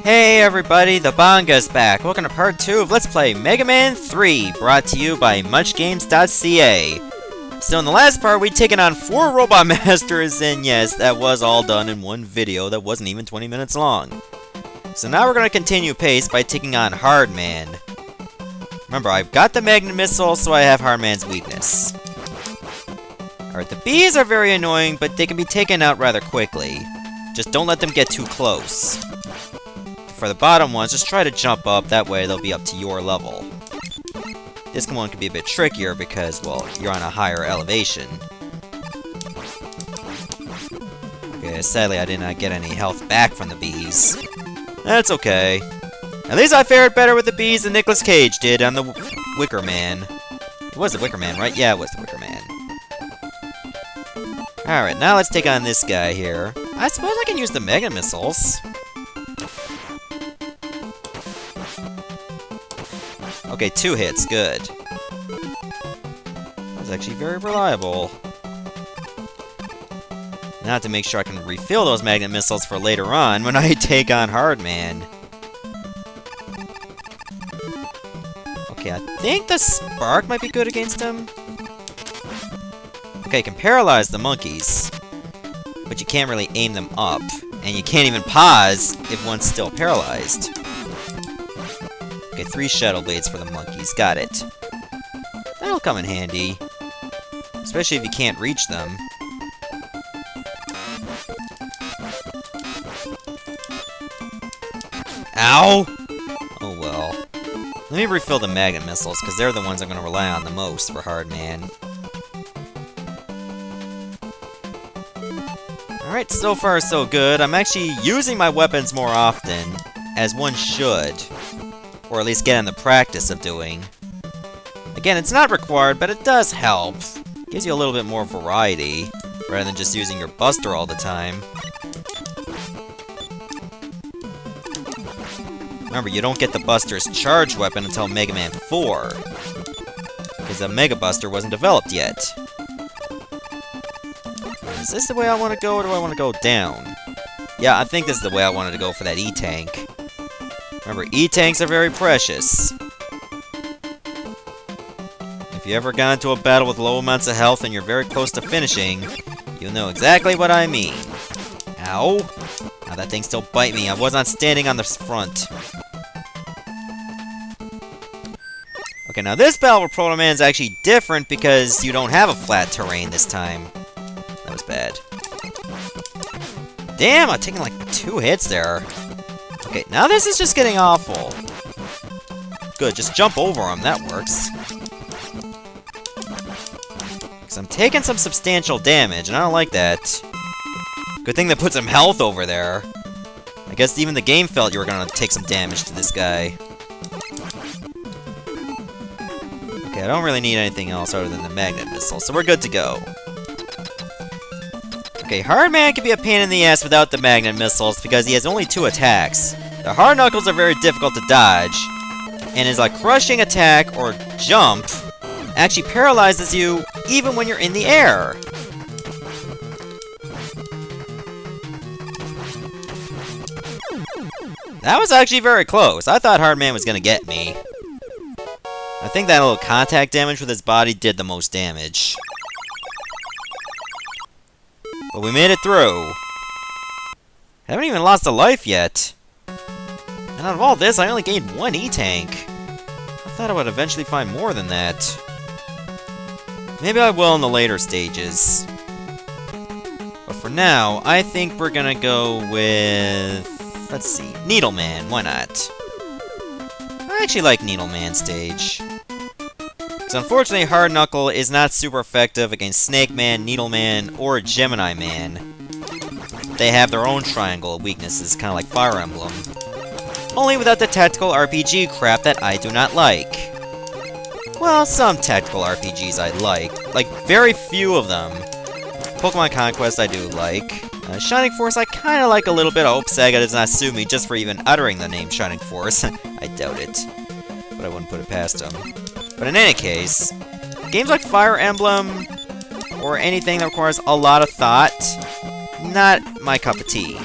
Hey everybody, the Banga's back. Welcome to part 2 of Let's Play Mega Man 3, brought to you by MuchGames.ca. So in the last part, we'd taken on 4 Robot Masters, and yes, that was all done in one video that wasn't even 20 minutes long. So now we're going to continue pace by taking on Hard Man. Remember, I've got the Magnet Missile, so I have Hard Man's weakness. Alright, the bees are very annoying, but they can be taken out rather quickly. Just don't let them get too close. For the bottom ones, just try to jump up, that way they'll be up to your level. This one can be a bit trickier because, well, you're on a higher elevation. Okay, sadly I did not get any health back from the bees. That's okay. At least I fared better with the bees than Nicolas Cage did on the Wicker Man. It was the Wicker Man, right? Yeah, it was the Wicker Man. Alright, now let's take on this guy here. I suppose I can use the Mega Missiles. Okay, 2 hits, good. That was actually very reliable. Now to make sure I can refill those Magnet Missiles for later on when I take on Hard Man. Okay, I think the Spark might be good against him. Okay, you can paralyze the monkeys, but you can't really aim them up, and you can't even pause if one's still paralyzed. Okay, 3 Shadow Blades for the monkeys. Got it. That'll come in handy. Especially if you can't reach them. Ow! Oh well. Let me refill the Magnet Missiles, because they're the ones I'm going to rely on the most for Hard Man. Alright, so far so good. I'm actually using my weapons more often, as one should. Or at least get in the practice of doing. Again, it's not required, but it does help. Gives you a little bit more variety, rather than just using your Buster all the time. Remember, you don't get the Buster's charged weapon until Mega Man 4. Because the Mega Buster wasn't developed yet. Is this the way I want to go, or do I want to go down? Yeah, I think this is the way I wanted to go for that E-Tank. Remember, E-Tanks are very precious. If you ever got into a battle with low amounts of health and you're very close to finishing, you'll know exactly what I mean. Ow! Now that thing still bite me. I was not standing on the front. Okay, now this battle with Proto Man is actually different because you don't have a flat terrain this time. That was bad. Damn, I'm taking like 2 hits there. Okay, now this is just getting awful. Good, just jump over him, that works. Because I'm taking some substantial damage, and I don't like that. Good thing that put some health over there. I guess even the game felt you were gonna take some damage to this guy. Okay, I don't really need anything else other than the Magnet Missile, so we're good to go. Okay, Hard Man can be a pain in the ass without the Magnet Missiles because he has only 2 attacks. The Hard Knuckles are very difficult to dodge, and his crushing attack or jump actually paralyzes you even when you're in the air. That was actually very close. I thought Hard Man was gonna get me. I think that little contact damage with his body did the most damage. But we made it through. Haven't even lost a life yet. And out of all this, I only gained 1 E-Tank. I thought I would eventually find more than that. Maybe I will in the later stages. But for now, I think we're gonna go with... let's see, Needle Man, why not? I actually like Needle Man stage. Because unfortunately, Hard Knuckle is not super effective against Snake Man, Needle Man, or Gemini Man. They have their own triangle of weaknesses, kind of like Fire Emblem. Only without the tactical RPG crap that I do not like. Well, some tactical RPGs I like very few of them. Pokemon Conquest I do like. Shining Force I kinda like a little bit. I hope Sega does not sue me just for even uttering the name Shining Force. I doubt it. But I wouldn't put it past them. But in any case, games like Fire Emblem, or anything that requires a lot of thought, not my cup of tea.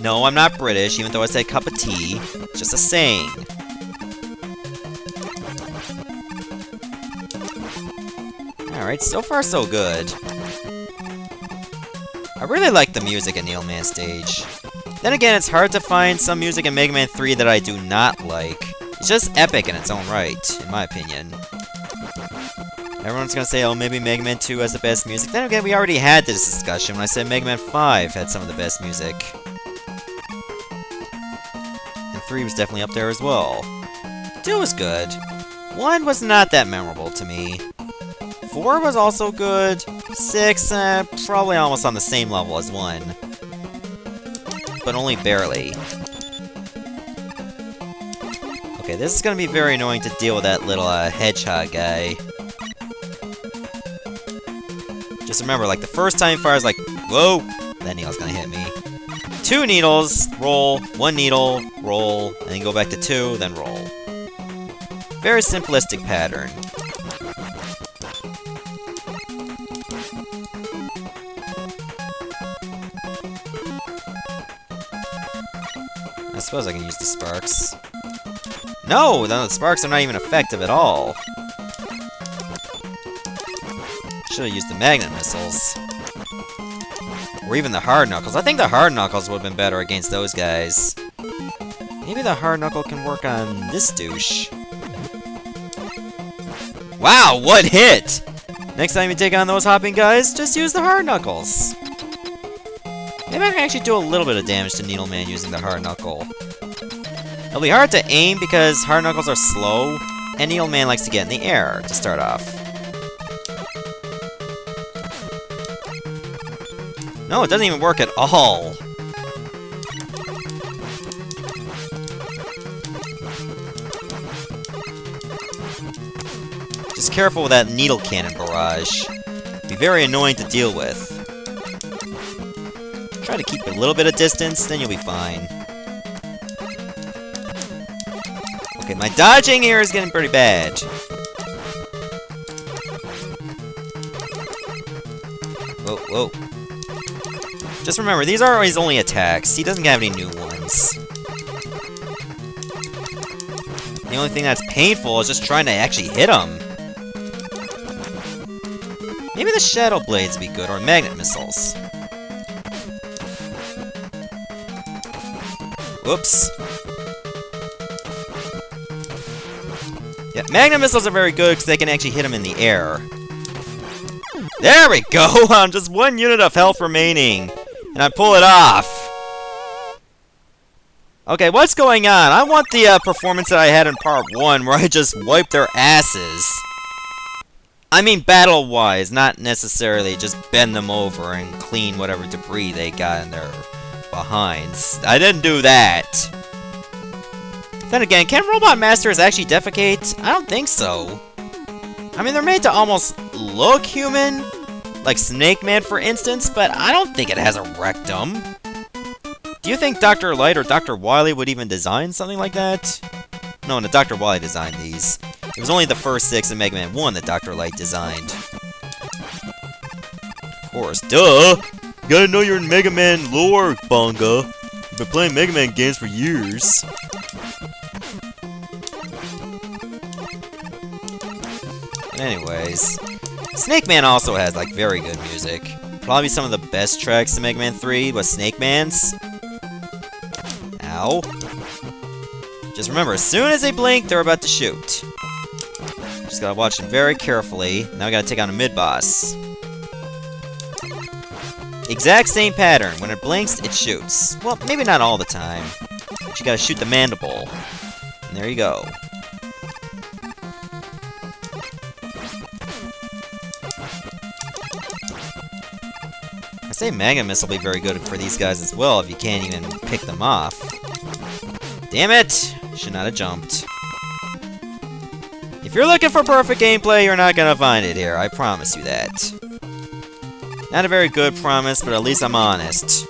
No, I'm not British, even though I said cup of tea. It's just a saying. Alright, so far so good. I really like the music in Needle Man stage. Then again, it's hard to find some music in Mega Man 3 that I do not like. It's just epic in its own right, in my opinion. Everyone's gonna say, oh, maybe Mega Man 2 has the best music. Then again, we already had this discussion when I said Mega Man 5 had some of the best music. And 3 was definitely up there as well. 2 was good. 1 was not that memorable to me. 4 was also good. 6, probably almost on the same level as 1. But only barely. Okay, this is gonna be very annoying to deal with that little, hedgehog guy. Just remember, like, the first time he fires, like, whoa, that needle's gonna hit me. 2 needles, roll, 1 needle, roll, and then go back to 2, then roll. Very simplistic pattern. I suppose I can use the sparks. No, the sparks are not even effective at all. Should have used the magnet missiles. Or even the hard knuckles. I think the hard knuckles would have been better against those guys. Maybe the hard knuckle can work on this douche. Wow, what hit! Next time you take on those hopping guys, just use the hard knuckles. Maybe I can actually do a little bit of damage to Needle Man using the hard knuckle. It'll be hard to aim because hard knuckles are slow, and Needle Man likes to get in the air to start off. No, it doesn't even work at all. Just careful with that needle cannon barrage. Be very annoying to deal with. Try to keep a little bit of distance, then you'll be fine. Okay, my dodging here is getting pretty bad. Whoa, whoa. Just remember, these are his only attacks. He doesn't have any new ones. The only thing that's painful is just trying to actually hit him. Maybe the Shadow Blades would be good, or Magnet Missiles. Whoops. Yeah, Magnet Missiles are very good because they can actually hit him in the air. There we go! Just 1 unit of health remaining. And I pull it off! Okay, what's going on? I want the performance that I had in part 1 where I just wiped their asses. I mean battle-wise, not necessarily just bend them over and clean whatever debris they got in their behinds. I didn't do that. Then again, can Robot Masters actually defecate? I don't think so. I mean, they're made to almost look human, like Snake Man, for instance, but I don't think it has a rectum. Do you think Dr. Light or Dr. Wily would even design something like that? No, Dr. Wily designed these. It was only the first 6 in Mega Man 1 that Dr. Light designed. Of course, duh! You gotta know you're in Mega Man lore, Bonga. You've been playing Mega Man games for years. But anyways, Snake Man also has, like, very good music. Probably some of the best tracks in Mega Man 3 was Snake Man's. Ow. Just remember, as soon as they blink, they're about to shoot. Just gotta watch them very carefully. Now we gotta take on a mid-boss. Exact same pattern. When it blinks, it shoots. Well, maybe not all the time. But you gotta shoot the mandible. And there you go. I say Magnet Missile will be very good for these guys as well if you can't even pick them off. Damn it! Should not have jumped. If you're looking for perfect gameplay, you're not gonna find it here. I promise you that. Not a very good promise, but at least I'm honest.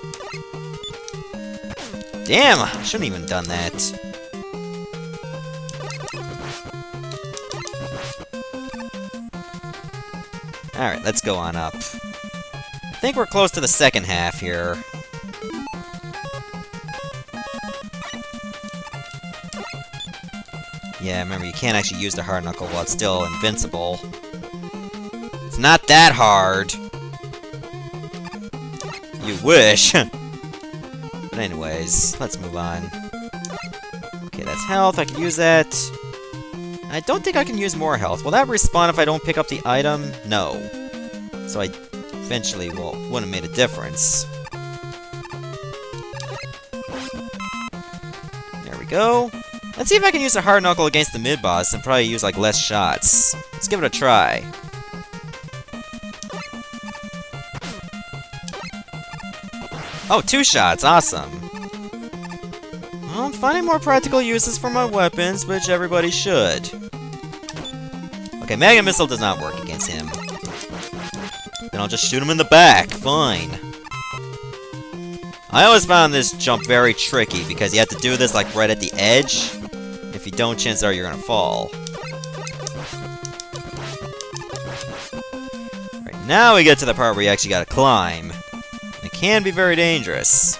Damn! I shouldn't even done that. Alright, let's go on up. I think we're close to the second half here. Yeah, remember, you can't actually use the hard knuckle while it's still invincible. It's not that hard! You wish! But anyways, let's move on. Okay, that's health, I can use that. I don't think I can use more health. Will that respawn if I don't pick up the item? No. So I eventually, well, wouldn't have made a difference. There we go. Let's see if I can use a hard knuckle against the mid-boss and probably use, like, less shots. Let's give it a try. Oh, 2 shots! Awesome! Well, I'm finding more practical uses for my weapons, which everybody should. Okay, Mega Missile does not work against him. Then I'll just shoot him in the back. Fine. I always found this jump very tricky because you have to do this like right at the edge. If you don't, chances are you're gonna fall. Right, now we get to the part where you actually gotta climb. It can be very dangerous.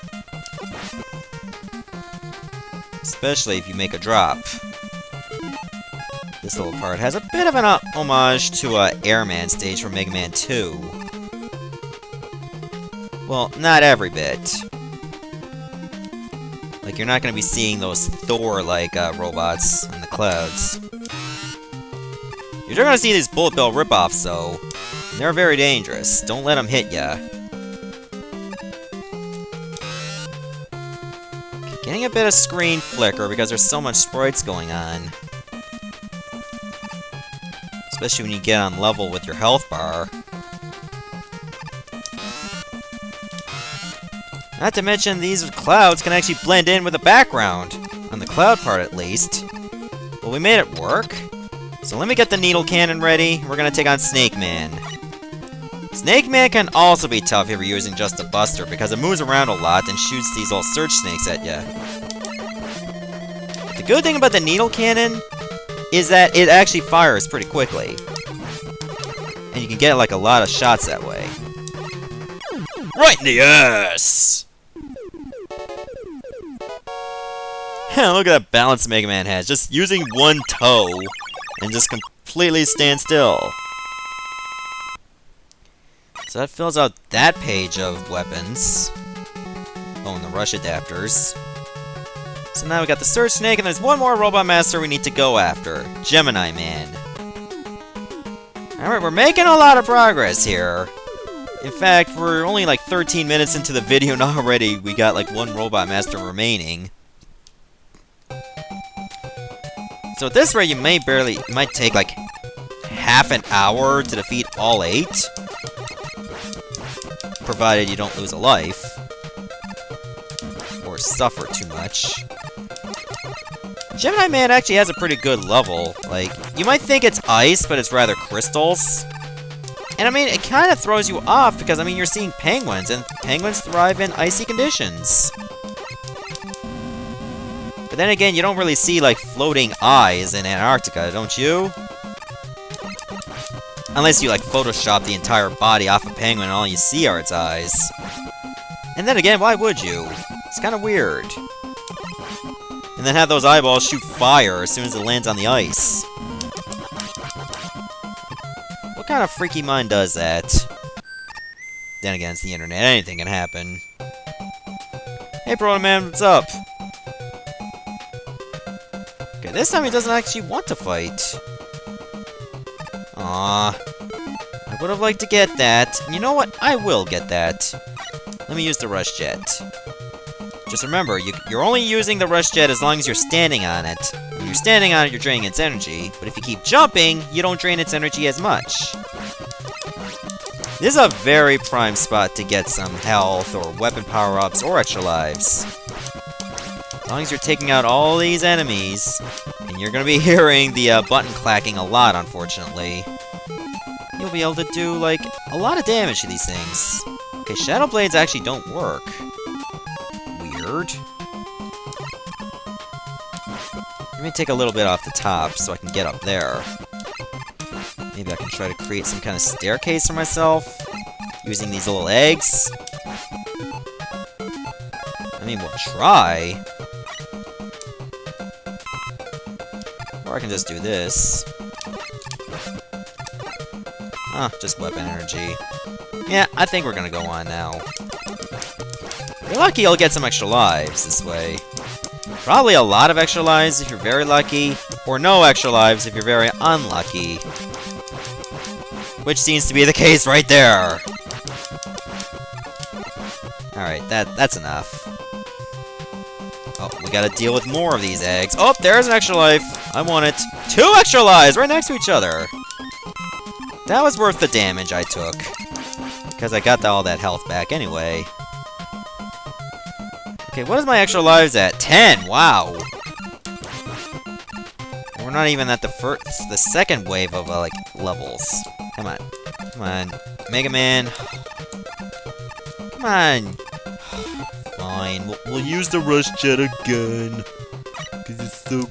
Especially if you make a drop. This little part has a bit of an homage to Airman stage from Mega Man 2. Well, not every bit. Like, you're not going to be seeing those Thor-like robots in the clouds. You're going to see these Bullet Bill ripoffs, though. And they're very dangerous. Don't let them hit ya. Okay, getting a bit of screen flicker because there's so much sprites going on. Especially when you get on level with your health bar. Not to mention, these clouds can actually blend in with the background. On the cloud part, at least. Well, we made it work. So let me get the needle cannon ready. We're gonna take on Snake Man. Snake Man can also be tough if you're using just a buster, because it moves around a lot and shoots these little search snakes at you. The good thing about the needle cannon is that it actually fires pretty quickly. And you can get, like, a lot of shots that way. Right in the ass! Look at that balance Mega Man has. Just using one toe and just completely stand still. So that fills out that page of weapons. Oh, and the rush adapters. So now we got the Search Snake, and there's one more Robot Master we need to go after. Gemini Man. Alright, we're making a lot of progress here. In fact, we're only like 13 minutes into the video and already we got like one Robot Master remaining. So at this rate, you might take like half an hour to defeat all 8. Provided you don't lose a life. Or suffer too much. Gemini Man actually has a pretty good level. Like, you might think it's ice, but it's rather crystals. And I mean, it kind of throws you off because, I mean, you're seeing penguins, and penguins thrive in icy conditions. But then again, you don't really see, like, floating eyes in Antarctica, don't you? Unless you, like, Photoshop the entire body off a penguin and all you see are its eyes. And then again, why would you? It's kind of weird. And then have those eyeballs shoot fire as soon as it lands on the ice. What kind of freaky mind does that? Then again, it's the internet. Anything can happen. Hey, Proto Man, what's up? Okay, this time he doesn't actually want to fight. Aww. I would have liked to get that. You know what? I will get that. Let me use the Rush Jet. Just remember, you're only using the Rush Jet as long as you're standing on it. When you're standing on it, you're draining its energy. But if you keep jumping, you don't drain its energy as much. This is a very prime spot to get some health, or weapon power-ups, or extra lives. As long as you're taking out all these enemies, and you're going to be hearing the button clacking a lot, unfortunately, you'll be able to do, like, a lot of damage to these things. Okay, Shadow Blades actually don't work. Weird. Let me take a little bit off the top so I can get up there. Maybe I can try to create some kind of staircase for myself using these little eggs. I mean, we'll try. Or Or I can just do this. Huh, just weapon energy. Yeah, I think we're gonna go on now. If you're lucky, you'll get some extra lives this way. Probably a lot of extra lives if you're very lucky, or no extra lives if you're very unlucky. Which seems to be the case right there. Alright, that's enough. Oh, we gotta deal with more of these eggs. Oh, there's an extra life. I want it. 2 extra lives right next to each other. That was worth the damage I took. Because I got all that health back anyway. Okay, what is my extra lives at? 10! Wow! And we're not even at the second wave of, like, levels. Come on. Come on. Mega Man. Come on. Fine. We'll use the rush jet again. Because it's so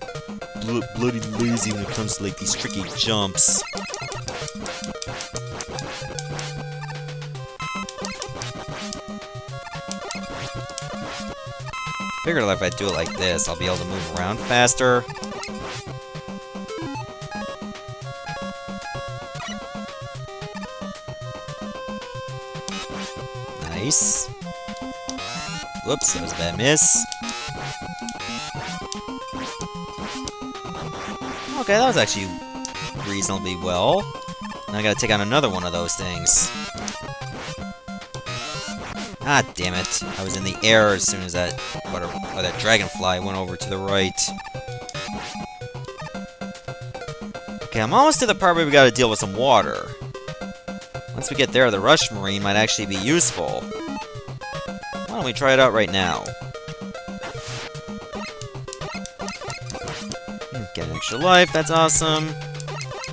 bloody lazy when it comes to, like, these tricky jumps. Figured if I do it like this, I'll be able to move around faster. Nice. Whoops, that was a bad miss. Okay, that was actually reasonably well. Now I gotta take on another one of those things. Ah, damn it. I was in the air as soon as that dragonfly went over to the right. Okay, I'm almost to the part where we gotta deal with some water. Once we get there, the Rush Marine might actually be useful. Why don't we try it out right now? Get an extra life, that's awesome.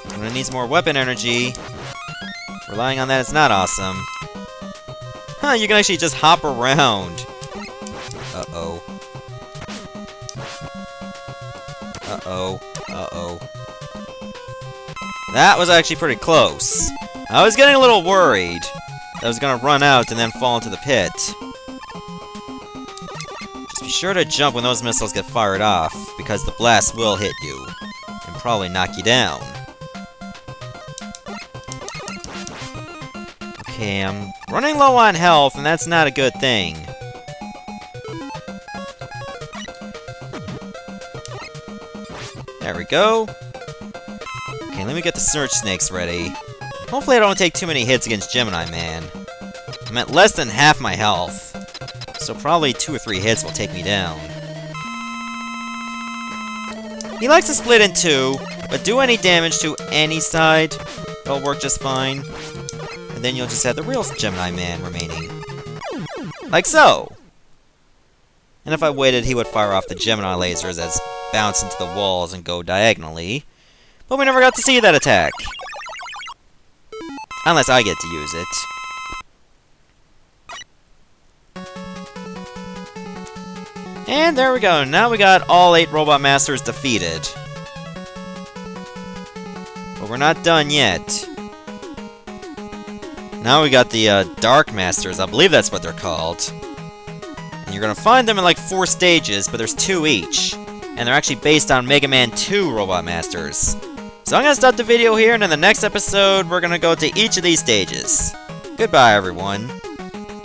I'm gonna need some more weapon energy. Relying on that is not awesome. Huh, you can actually just hop around. Uh-oh. Uh-oh. Uh-oh. That was actually pretty close. I was getting a little worried that I was gonna run out and then fall into the pit. Just be sure to jump when those missiles get fired off, because the blast will hit you, and probably knock you down. Okay, I'm running low on health, and that's not a good thing. There we go. Okay, let me get the Surge Snakes ready. Hopefully I don't take too many hits against Gemini Man. I'm at less than half my health, so probably 2 or 3 hits will take me down. He likes to split in 2, but do any damage to any side, it'll work just fine. And then you'll just have the real Gemini Man remaining. Like so! And if I waited, he would fire off the Gemini lasers that bounce into the walls and go diagonally. But we never got to see that attack. Unless I get to use it. And there we go. Now we got all 8 Robot Masters defeated. But we're not done yet. Now we got the Dark Masters. I believe that's what they're called. And you're gonna find them in like 4 stages, but there's 2 each. And they're actually based on Mega Man 2 Robot Masters. So I'm gonna stop the video here, and in the next episode, we're gonna go to each of these stages. Goodbye, everyone.